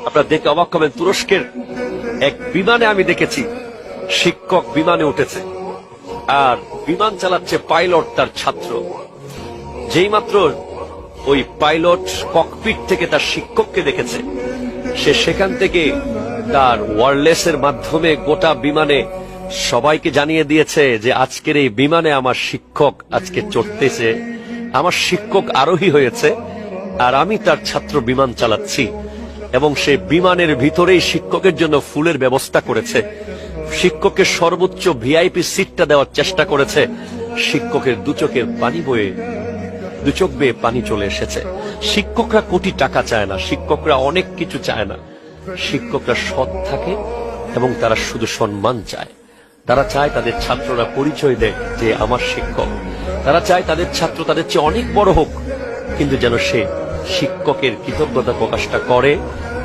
আপনারা দেখে অবাক হবেন, তুরস্কের এক বিমানে আমি দেখেছি শিক্ষক বিমানে উঠেছে আর বিমান চালাচ্ছে পাইলট তার ছাত্র। যেই মাত্র ওই পাইলট ককপিট থেকে তার শিক্ষককে দেখেছে, সে সেখান থেকে তার ওয়্যারলেসের মাধ্যমে গোটা বিমানে সবাইকে জানিয়ে দিয়েছে যে আজকের এই বিমানে আমার শিক্ষক আজকে চড়তেছে, আমার শিক্ষক আরোহী হয়েছে আর আমি তার ছাত্র বিমান চালাচ্ছি। এবং সে বিমানের ভিতরেই শিক্ষকের জন্য ফুলের ব্যবস্থা করেছে, শিক্ষককে সর্বোচ্চ ভিআইপি সিটটা দেওয়ার চেষ্টা করেছে। শিক্ষকের দু চোখ বেয়ে পানি চলে এসেছে। শিক্ষকরা কোটি টাকা চায় না, শিক্ষকরা অনেক কিছু চায় না, শিক্ষকরা সৎ থাকে এবং তারা শুধু সম্মান চায়। তারা চায় তাদের ছাত্ররা পরিচয় দেয় যে আমার শিক্ষক। তারা চায় তাদের ছাত্র তাদের চেয়ে অনেক বড় হোক, কিন্তু যেন সে শিক্ষকের কৃতজ্ঞতা প্রকাশটা করে